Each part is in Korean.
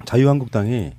자유한국당이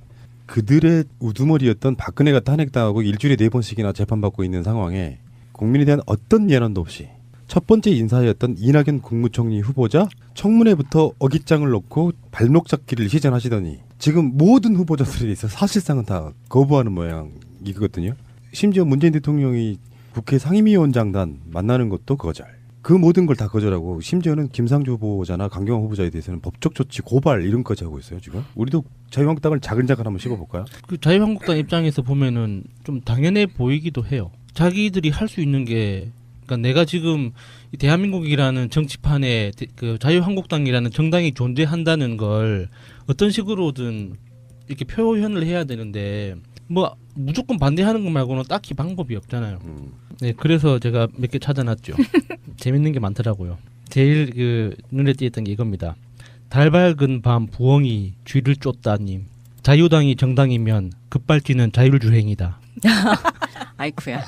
그들의 우두머리였던 박근혜가 탄핵당하고 일주일에 4번씩이나 재판받고 있는 상황에 국민에 대한 어떤 예란도 없이 첫 번째 인사였던 이낙연 국무총리 후보자 청문회부터 어깃장을 놓고 발목 잡기를 시전하시더니 지금 모든 후보자들에 대해서 사실상은 다 거부하는 모양이거든요. 심지어 문재인 대통령이 국회 상임위원장단 만나는 것도 거절. 그 모든 걸 다 거절하고 심지어는 김상조 후보자나 강경화 후보자에 대해서는 법적 조치 고발 이런 것까지 하고 있어요. 지금 우리도 자유한국당을 자근자근 한번 씹어볼까요? 그 자유한국당 입장에서 보면은 좀 당연해 보이기도 해요. 자기들이 할 수 있는 게 그러니까 내가 지금 이 대한민국이라는 정치판에 그 자유한국당이라는 정당이 존재한다는 걸 어떤 식으로든 이렇게 표현을 해야 되는데 뭐 무조건 반대하는 것 말고는 딱히 방법이 없잖아요. 네, 그래서 제가 몇 개 찾아놨죠. 재밌는 게 많더라고요. 제일 그 눈에 띄었던 게 이겁니다. 달 밝은 밤 부엉이 쥐를 쫓다님. 자유당이 정당이면 급발진은 자율주행이다. 아이쿠야.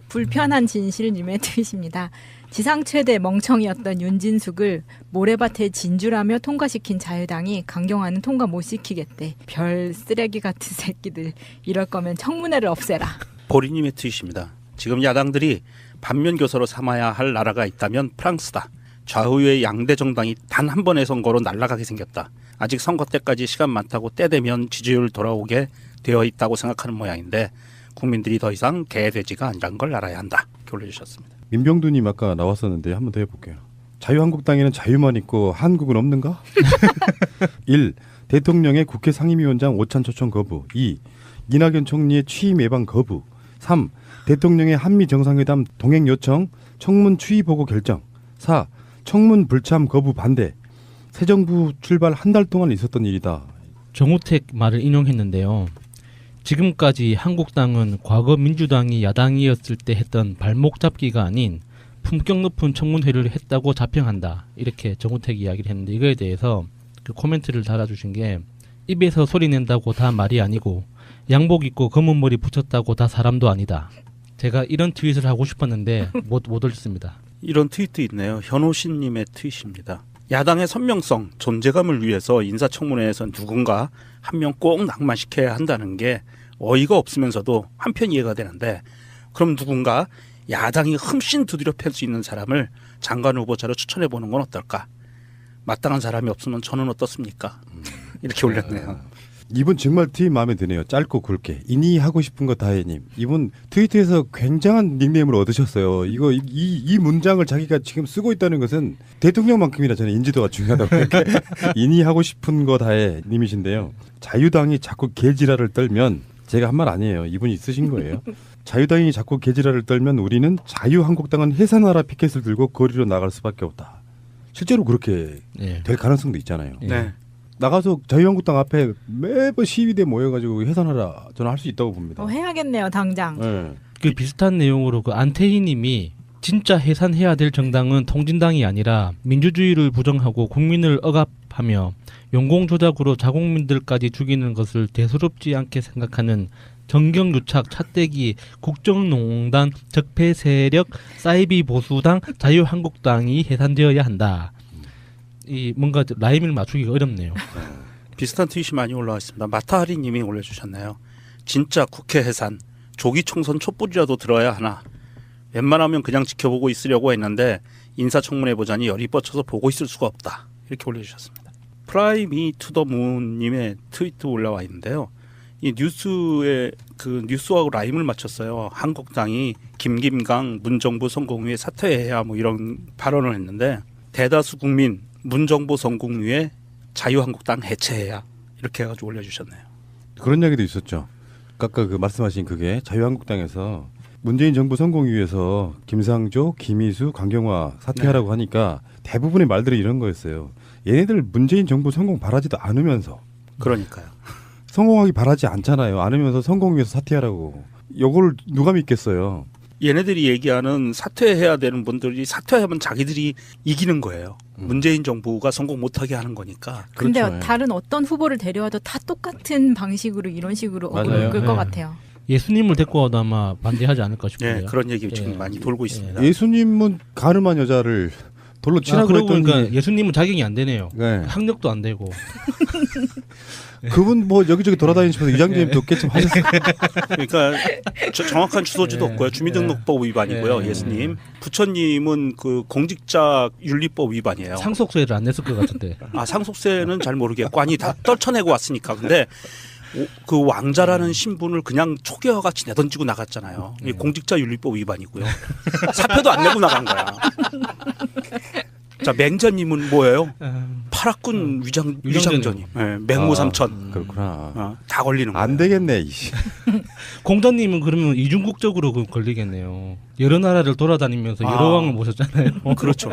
불편한 진실님의 트윗입니다. 지상 최대 멍청이였던 윤진숙을 모래밭에 진주라며 통과시킨 자유당이 강경화는 통과 못 시키겠대. 별 쓰레기 같은 새끼들. 이럴 거면 청문회를 없애라. 보리님의 트윗입니다. 지금 야당들이 반면교사로 삼아야 할 나라가 있다면 프랑스다. 좌우의 양대 정당이 단 한 번의 선거로 날아가게 생겼다. 아직 선거 때까지 시간 많다고 때 되면 지지율 돌아오게 되어 있다고 생각하는 모양인데 국민들이 더 이상 개돼지가 아니란 걸 알아야 한다. 이렇게 올려주셨습니다. 민병두님 아까 나왔었는데 한번 더 해볼게요. 자유한국당에는 자유만 있고 한국은 없는가? 1. 대통령의 국회 상임위원장 오찬 초청 거부. 2. 이낙연 총리의 취임 예방 거부. 3. 대통령의 한미 정상회담 동행 요청 청문 추이 보고 결정. 4. 청문 불참 거부 반대. 새 정부 출발 한 달 동안 있었던 일이다. 정우택 말을 인용했는데요. 지금까지 한국당은 과거 민주당이 야당이었을 때 했던 발목 잡기가 아닌 품격 높은 청문회를 했다고 자평한다. 이렇게 정우택이 이야기를 했는데 이거에 대해서 그 코멘트를 달아주신 게 입에서 소리 낸다고 다 말이 아니고 양복 입고 검은 머리 붙였다고 다 사람도 아니다. 제가 이런 트윗을 하고 싶었는데 못 올렸습니다. 이런 트윗도 있네요. 현호신님의 트윗입니다. 야당의 선명성, 존재감을 위해서 인사청문회에서 누군가 한 명 꼭 낙마시켜야 한다는 게 어이가 없으면서도 한편 이해가 되는데 그럼 누군가 야당이 흠씬 두드려 팰 수 있는 사람을 장관 후보자로 추천해보는 건 어떨까? 마땅한 사람이 없으면 저는 어떻습니까? 이렇게 올렸네요. 이분 정말 트윗 마음에 드네요. 짧고 굵게. 이니 하고 싶은 거 다해님. 이분 트위터에서 굉장한 닉네임을 얻으셨어요. 이 문장을 자기가 지금 쓰고 있다는 것은 대통령만큼이나 저는 인지도가 중요하다고 생각해요. 이니 하고 싶은 거 다해 님이신데요. 자유당이 자꾸 개지랄을 떨면 제가 한 말 아니에요. 이분이 쓰신 거예요. 자유당이 자꾸 개지랄을 떨면 우리는 자유한국당은 해산하라 피켓을 들고 거리로 나갈 수밖에 없다. 실제로 그렇게 될 가능성도 있잖아요. 네. 나가서 자유한국당 앞에 매번 시위대 모여가지고 해산하라 저는 할 수 있다고 봅니다. 해야겠네요 당장. 네. 그 비슷한 내용으로 그 안태희님이 진짜 해산해야 될 정당은 통진당이 아니라 민주주의를 부정하고 국민을 억압하며 용공조작으로 자국민들까지 죽이는 것을 대수롭지 않게 생각하는 정경유착 차떼기 국정농단 적폐세력 사이비 보수당 자유한국당이 해산되어야 한다. 이 뭔가 라임을 맞추기가 어렵네요. 비슷한 트윗이 많이 올라와 있습니다. 마타하리 님이 올려주셨네요. 진짜 국회 해산, 조기 총선 촛불이라도 들어야 하나. 웬만하면 그냥 지켜보고 있으려고 했는데 인사청문회 보자니 열이 뻗쳐서 보고 있을 수가 없다. 이렇게 올려주셨습니다. 프라이미 투더문 님의 트윗도 올라와 있는데요. 이 뉴스에 그 뉴스하고 라임을 맞췄어요. 한국당이 김김강 문정부 성공 후에 사퇴해야 뭐 이런 발언을 했는데 대다수 국민 문정부 성공 후에 자유한국당 해체해야 이렇게 해가지고 올려주셨네요. 그런 이야기도 있었죠. 아까 그 말씀하신 그게 자유한국당에서 문재인 정부 성공 위해서 김상조, 김희수, 강경화 사퇴하라고 하니까 대부분의 말들이 이런 거였어요. 얘네들 문재인 정부 성공 바라지도 않으면서 그러니까요. 성공하기 바라지 않잖아요. 않으면서 성공 위해서 사퇴하라고. 이걸 누가 믿겠어요. 얘네들이 얘기하는 사퇴해야 되는 분들이 사퇴하면 자기들이 이기는 거예요. 문재인 정부가 성공 못하게 하는 거니까. 근데 그렇죠. 다른 어떤 후보를 데려와도 다 똑같은 방식으로 이런 식으로 맞아요. 어그를 끌 것 네. 같아요. 예수님을 데리고 와도 아마 반대하지 않을까 싶은데요. 네, 그런 얘기 지금 많이 돌고 있습니다. 예수님은 가늠한 여자를 돌로 치라고 그러고 했더니 보니까 예수님은 자격이 안 되네요. 네. 학력도 안 되고. 그분 뭐 여기저기 돌아다니시면서 이장님도 꽤좀 하셨어요. 그러니까 정확한 주소지도 네. 없고요. 주민등록법 위반이고요. 네. 예수님. 부처님은 그 공직자 윤리법 위반이에요. 상속세를 안 냈을 것 같은데. 상속세는 잘 모르겠고 아니 다 떨쳐내고 왔으니까. 근데 그 왕자라는 신분을 그냥 초계와 같이 내던지고 나갔잖아요. 이 공직자 윤리법 위반이고요. 사표도 안 내고 나간 거야. 자, 맹자님은 뭐예요? 파락군 위장전임. 네, 맹모삼천. 그렇구나. 다 걸리는 거예요. 안 되겠네. 이씨. 공자님은 그러면 이중국적으로 걸리겠네요. 여러 나라를 돌아다니면서 여러 왕을 모셨잖아요. 그렇죠.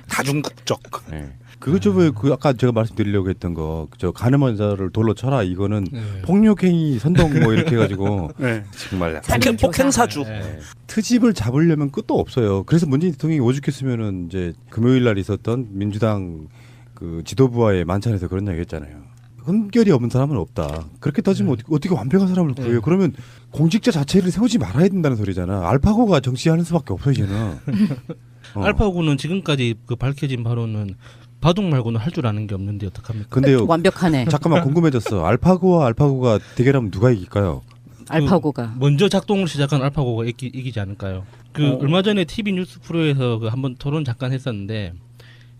다중국적. 네. 그거 그 아까 제가 말씀드리려고 했던 거, 저 가늠한 자를 돌로 쳐라. 이거는 네. 폭력행위, 선동 뭐 이렇게 해가지고 네. 정말 폭행사주. 네. 트집을 잡으려면 끝도 없어요. 그래서 문재인 대통령이 오죽했으면은 이제 금요일 날 있었던 민주당 그 지도부와의 만찬에서 그런 얘기했잖아요. 흠결이 없는 사람은 없다. 그렇게 따지면 어떻게 완벽한 사람을 구해요? 그러면 공직자 자체를 세우지 말아야 된다는 소리잖아. 알파고가 정치하는 수밖에 없어 이제는. 알파고는 지금까지 그 밝혀진 바로는 바둑 말고는 할 줄 아는 게 없는데 어떡합니까? 근데요. 완벽하네. 잠깐만 궁금해졌어. 알파고가 대결하면 누가 이길까요? 알파고가. 먼저 작동을 시작한 알파고가 이기지 않을까요? 얼마 전에 TV 뉴스 프로에서 그 한번 토론 잠깐 했었는데,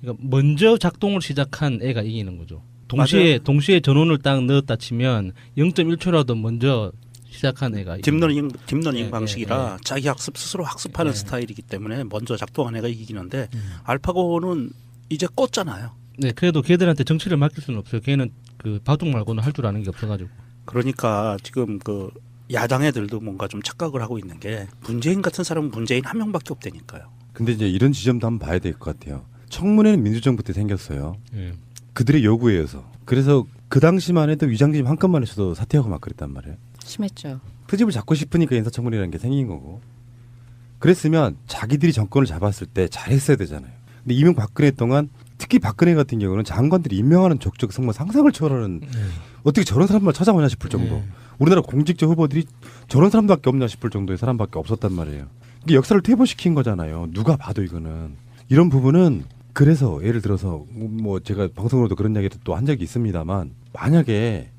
그러니까 먼저 작동을 시작한 애가 이기는 거죠. 동시에 전원을 딱 넣었다 치면 0.1초라도 먼저 시작한 애가 딥러닝 네, 방식이라 네. 자기 학습 스스로 학습하는 네. 스타일이기 때문에 먼저 작동한 애가 이기는데 알파고는 이제 껐잖아요. 네, 그래도 걔들한테 정치를 맡길 수는 없어요. 걔는 그 바둑 말고는 할 줄 아는 게 없어가지고. 그러니까 지금 그 야당 애들도 뭔가 좀 착각을 하고 있는 게 문재인 같은 사람은 문재인 한 명밖에 없다니까요. 근데 이제 이런 지점도 한번 봐야 될 것 같아요. 청문회는 민주정부 때 생겼어요. 예. 그들의 요구에 의해서. 그래서 그 당시만 해도 위장진임 한 건만 했어도 사퇴하고 막 그랬단 말이에요. 심했죠. 트집을 잡고 싶으니까 인사청문회라는 게 생긴 거고. 그랬으면 자기들이 정권을 잡았을 때 잘했어야 되잖아요. 근데 이명박근혜 동안 특히 박근혜 같은 경우는 장관들이 임명하는 족적 정말 상상을 초월하는 어떻게 저런 사람만 찾아오냐 싶을 정도. 우리나라 공직자 후보들이 저런 사람밖에 없냐 싶을 정도의 사람밖에 없었단 말이에요. 이게 역사를 퇴보시킨 거잖아요. 누가 봐도 이거는. 이런 부분은 그래서 예를 들어서 뭐 제가 방송으로도 그런 이야기를 또 한 적이 있습니다만 만약에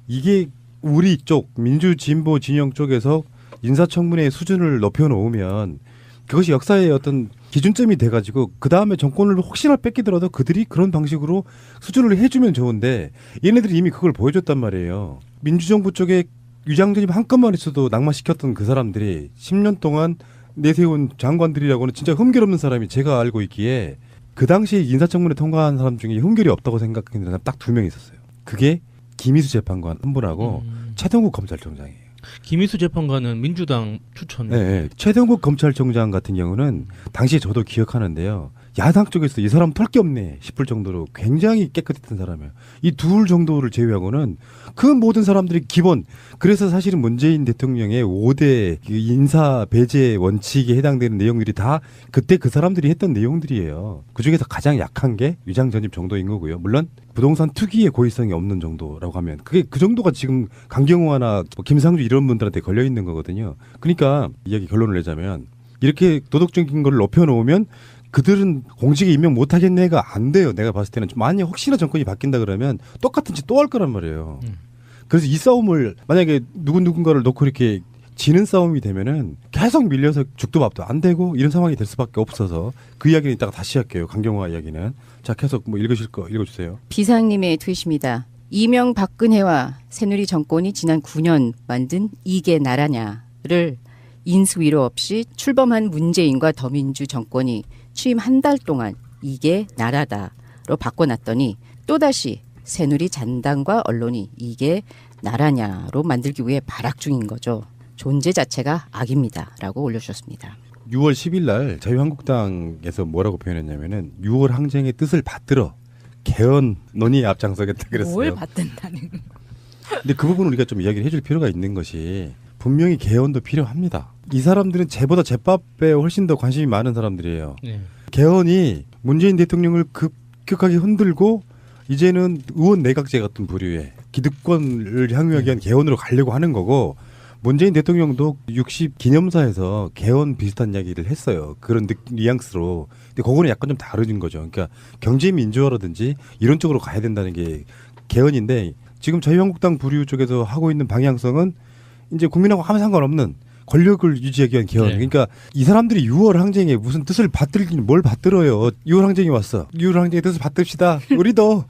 이게 우리 쪽 민주 진보 진영 쪽에서 인사청문회 수준을 높여놓으면 그것이 역사의 어떤 기준점이 돼가지고 그 다음에 정권을 혹시나 뺏기더라도 그들이 그런 방식으로 수준을 해주면 좋은데 얘네들이 이미 그걸 보여줬단 말이에요. 민주정부 쪽에 위장전입 한 건만 있어도 낙마시켰던 그 사람들이 10년 동안 내세운 장관들이라고는 진짜 흠결 없는 사람이 제가 알고 있기에 그 당시 인사청문회 통과한 사람 중에 흠결이 없다고 생각하는 사람 딱 2명 있었어요. 그게 김희수 재판관 한 분하고 최동국 검찰총장이에요. 김희수 재판관은 민주당 추천. 네, 최동국 검찰총장 같은 경우는 당시에 저도 기억하는데요. 야당 쪽에서 이 사람 털 게 없네 싶을 정도로 굉장히 깨끗했던 사람이에요. 이 둘 정도를 제외하고는 그 모든 사람들이 기본. 그래서 사실은 문재인 대통령의 5대 인사 배제 원칙에 해당되는 내용들이 다 그때 그 사람들이 했던 내용들이에요. 그중에서 가장 약한 게 위장전입 정도인 거고요. 물론 부동산 투기의 고의성이 없는 정도라고 하면 그게 그 정도가 지금 강경화나 뭐 김상주 이런 분들한테 걸려 있는 거거든요. 그러니까 이야기 결론을 내자면 이렇게 도덕적인 걸 높여놓으면 그들은 공직에 임명 못하겠네가 안 돼요. 내가 봤을 때는 만약 혹시나 정권이 바뀐다 그러면 똑같은 짓 또 할 거란 말이에요. 그래서 이 싸움을 만약에 누군가를 놓고 이렇게 지는 싸움이 되면은 계속 밀려서 죽도 밥도 안 되고 이런 상황이 될 수밖에 없어서 그 이야기는 이따가 다시 할게요. 강경화 이야기는. 자, 계속 뭐 읽으실 거 읽어주세요. 비상님의 트윗입니다. 이명박근혜와 새누리 정권이 지난 9년 만든 이게 나라냐를 인수위로 없이 출범한 문재인과 더민주 정권이 취임 한 달 동안 이게 나라다로 바꿔놨더니 또다시 새누리 잔당과 언론이 이게 나라냐로 만들기 위해 발악 중인 거죠. 존재 자체가 악입니다라고 올려주셨습니다. 6월 10일 날 자유한국당에서 뭐라고 표현했냐면은 6월 항쟁의 뜻을 받들어 개헌 논의에 앞장서겠다 그랬어요. 뭘 받든다는. 근데 그 부분을 우리가 좀 이야기를 해줄 필요가 있는 것이 분명히 개헌도 필요합니다. 이 사람들은 제보다 제밥에 훨씬 더 관심이 많은 사람들이에요. 네. 개헌이 문재인 대통령을 급격하게 흔들고 이제는 의원 내각제 같은 부류의 기득권을 향유하기 위한 개헌으로 가려고 하는 거고 문재인 대통령도 60 기념사에서 개헌 비슷한 이야기를 했어요. 그런 뉘앙스로. 근데 그거는 약간 좀 다른 거죠. 그러니까 경제 민주화라든지 이런 쪽으로 가야 된다는 게 개헌인데 지금 자유한국당 부류 쪽에서 하고 있는 방향성은 이제 국민하고 아무 상관없는 권력을 유지하기 위한 개헌. 네. 그러니까 이 사람들이 6월 항쟁에 무슨 뜻을 받들기는 뭘 받들어요. 6월 항쟁이 왔어. 6월 항쟁의 뜻을 받듭시다. 우리도.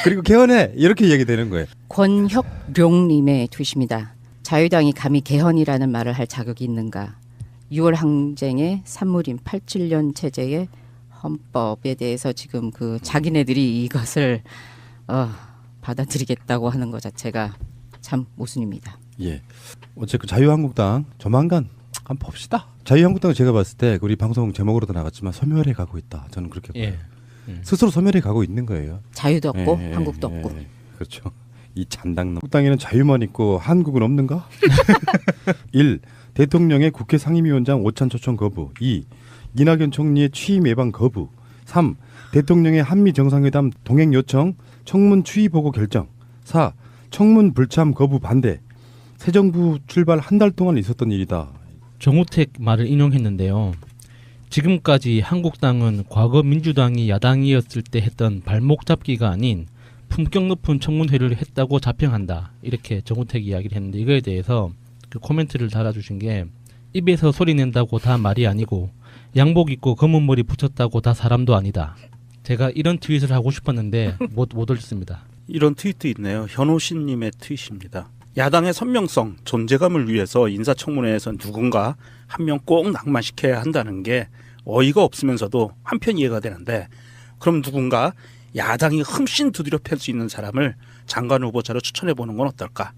그리고 개헌해. 이렇게 얘기되는 거예요. 권혁룡님의 tweet입니다. 자유당이 감히 개헌이라는 말을 할 자격이 있는가? 6월 항쟁의 산물인 87년 체제의 헌법에 대해서 지금 그 자기네들이 이것을 받아들이겠다고 하는 것 자체가 참 모순입니다. 예. 어쨌든 자유한국당 조만간 한번 봅시다. 자유한국당은 제가 봤을 때 우리 방송 제목으로도 나갔지만 소멸해 가고 있다. 저는 그렇게 봐요. 예. 스스로 소멸해 가고 있는 거예요. 자유도 없고 예, 한국도 예, 없고. 예. 그렇죠. 이 잔당놈. 국당에는 자유만 있고 한국은 없는가? 1. 대통령의 국회 상임위원장 오찬 초청 거부. 2. 이낙연 총리의 취임 예방 거부. 3. 대통령의 한미 정상회담 동행 요청 청문 추이 보고 결정. 4. 청문 불참 거부 반대. 새 정부 출발 한 달 동안 있었던 일이다. 정우택 말을 인용했는데요. 지금까지 한국당은 과거 민주당이 야당이었을 때 했던 발목 잡기가 아닌 품격 높은 청문회를 했다고 자평한다. 이렇게 정우택이 이야기를 했는데 이거에 대해서 그 코멘트를 달아주신 게 입에서 소리 낸다고 다 말이 아니고 양복 입고 검은 머리 붙였다고 다 사람도 아니다. 제가 이런 트윗을 하고 싶었는데 못 올렸습니다. 이런 트윗도 있네요. 현호신님의 트윗입니다. 야당의 선명성, 존재감을 위해서 인사청문회에서 누군가 한 명 꼭 낙마시켜야 한다는 게 어이가 없으면서도 한편 이해가 되는데 그럼 누군가 야당이 흠씬 두드려 팰 수 있는 사람을 장관 후보자로 추천해보는 건 어떨까?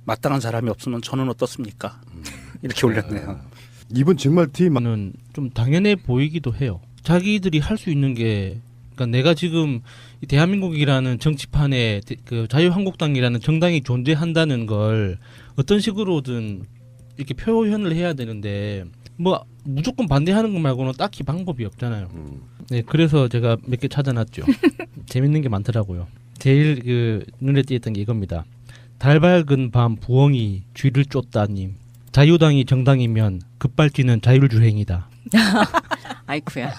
마땅한 사람이 없으면 저는 어떻습니까? 이렇게 올렸네요. 이번 정말 팀 는 좀 당연해 보이기도 해요. 자기들이 할 수 있는 게 그러니까 내가 지금 이 대한민국이라는 정치판에 그 자유한국당이라는 정당이 존재한다는 걸 어떤 식으로든 이렇게 표현을 해야 되는데 뭐 무조건 반대하는 것 말고는 딱히 방법이 없잖아요. 네, 그래서 제가 몇 개 찾아놨죠. 재밌는 게 많더라고요. 제일 그 눈에 띄었던 게 이겁니다. 달 밝은 밤 부엉이 쥐를 쫓다님. 자유당이 정당이면 급발진은 자율주행이다. 아이쿠야.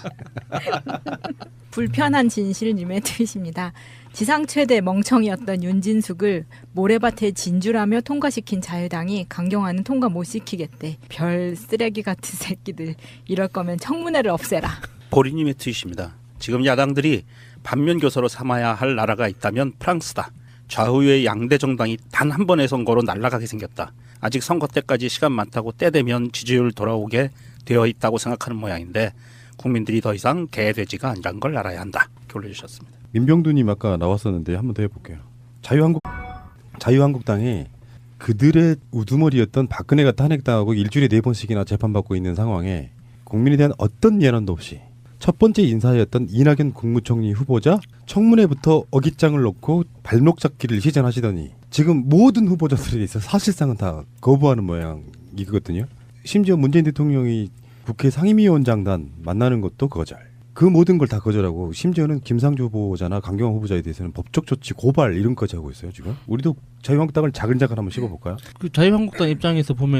불편한 진실님의 트윗입니다. 지상 최대 멍청이였던 윤진숙을 모래밭에 진주라며 통과시킨 자유당이 강경화는 통과 못 시키겠대. 별 쓰레기 같은 새끼들. 이럴 거면 청문회를 없애라. 보리님의 트윗입니다. 지금 야당들이 반면교사로 삼아야 할 나라가 있다면 프랑스다. 좌우의 양대 정당이 단 한 번의 선거로 날아가게 생겼다. 아직 선거 때까지 시간 많다고 때 되면 지지율 돌아오게 되어 있다고 생각하는 모양인데 국민들이 더 이상 개돼지가 아니란 걸 알아야 한다. 이렇게 올려주셨습니다. 민병두님 아까 나왔었는데 한번 더 해볼게요. 자유한국당이 그들의 우두머리였던 박근혜가 탄핵당하고 일주일에 4번씩이나 재판받고 있는 상황에 국민에 대한 어떤 예란도 없이 첫 번째 인사였던 이낙연 국무총리 후보자 청문회부터 어깃장을 놓고 발목 잡기를 시전하시더니 지금 모든 후보자들에 있어 사실상은 다 거부하는 모양이거든요. 심지어 문재인 대통령이 국회 상임위원장단 만나는 것도 거절. 그 모든 걸 다 거절하고 심지어는 김상조 후보자나 강경화 후보자에 대해서는 법적 조치 고발 이런 거지 하고 있어요 지금. 우리도 자유한국당을 자근자근 한번 씹어볼까요? 그 자유한국당 입장에서 보면